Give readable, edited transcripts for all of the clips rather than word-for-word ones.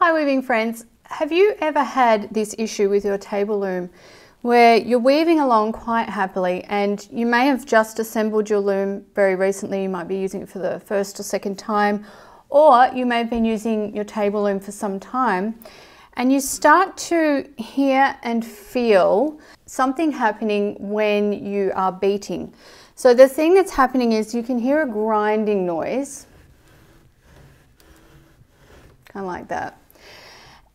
Hi weaving friends, have you ever had this issue with your table loom where you're weaving along quite happily and you may have just assembled your loom very recently, you might be using it for the first or second time, or you may have been using your table loom for some time and you start to hear and feel something happening when you are beating. So the thing that's happening is you can hear a grinding noise, kind of like that.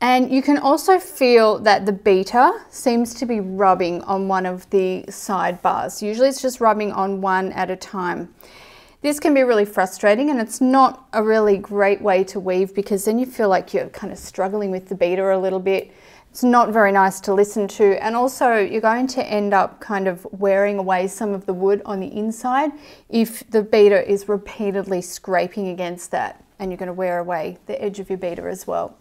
And you can also feel that the beater seems to be rubbing on one of the sidebars. Usually it's just rubbing on one at a time. This can be really frustrating and it's not a really great way to weave because then you feel like you're kind of struggling with the beater a little bit. It's not very nice to listen to, and also you're going to end up kind of wearing away some of the wood on the inside if the beater is repeatedly scraping against that, and you're going to wear away the edge of your beater as well.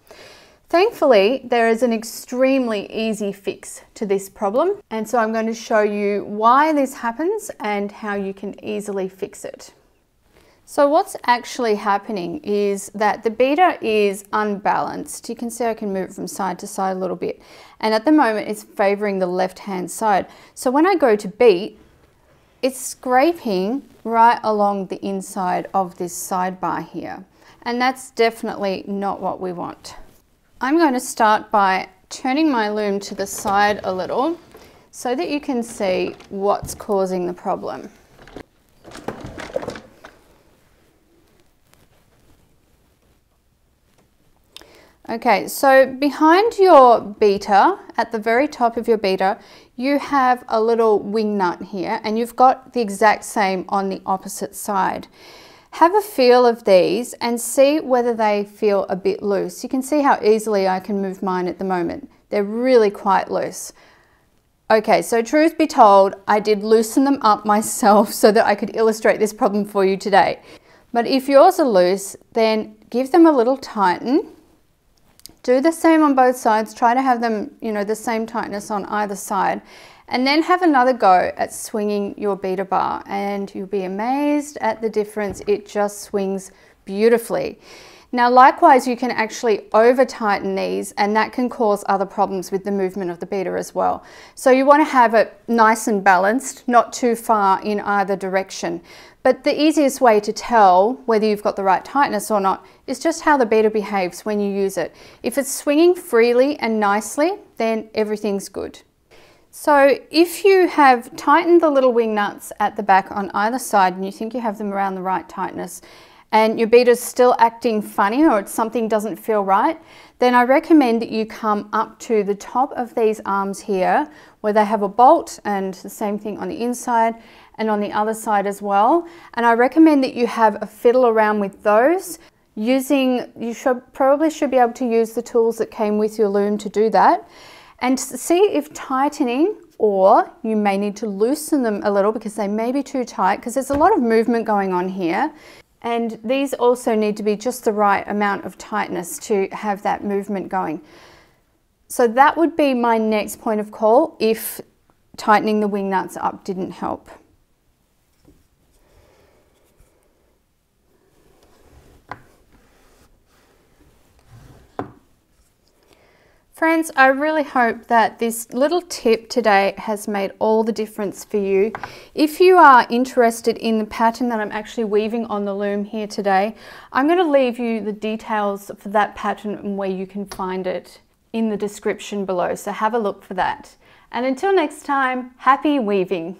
Thankfully, there is an extremely easy fix to this problem, and so I'm going to show you why this happens and how you can easily fix it. So what's actually happening is that the beater is unbalanced. You can see I can move it from side to side a little bit, and at the moment it's favoring the left-hand side. So when I go to beat, it's scraping right along the inside of this sidebar here, and that's definitely not what we want. I'm going to start by turning my loom to the side a little so that you can see what's causing the problem. Okay, so behind your beater, at the very top of your beater, you have a little wing nut here, and you've got the exact same on the opposite side. Have a feel of these and see whether they feel a bit loose. You can see how easily I can move mine at the moment. They're really quite loose. Okay, so truth be told, I did loosen them up myself so that I could illustrate this problem for you today. But if yours are loose, then give them a little tighten. Do the same on both sides. Try to have them, the same tightness on either side. And then have another go at swinging your beater bar, and you'll be amazed at the difference. It just swings beautifully. Now likewise, you can actually over tighten these, and that can cause other problems with the movement of the beater as well. So you want to have it nice and balanced, not too far in either direction. But the easiest way to tell whether you've got the right tightness or not is just how the beater behaves when you use it. If it's swinging freely and nicely, then everything's good. So if you have tightened the little wing nuts at the back on either side and you think you have them around the right tightness and your beater's still acting funny or something doesn't feel right, then I recommend that you come up to the top of these arms here where they have a bolt, and the same thing on the inside and on the other side as well. And I recommend that you have a fiddle around with those. You probably should be able to use the tools that came with your loom to do that. And see if tightening, or you may need to loosen them a little because they may be too tight, because there's a lot of movement going on here. And these also need to be just the right amount of tightness to have that movement going. So that would be my next point of call if tightening the wing nuts up didn't help. Friends, I really hope that this little tip today has made all the difference for you. If you are interested in the pattern that I'm actually weaving on the loom here today, I'm going to leave you the details for that pattern and where you can find it in the description below, so have a look for that. And until next time, happy weaving!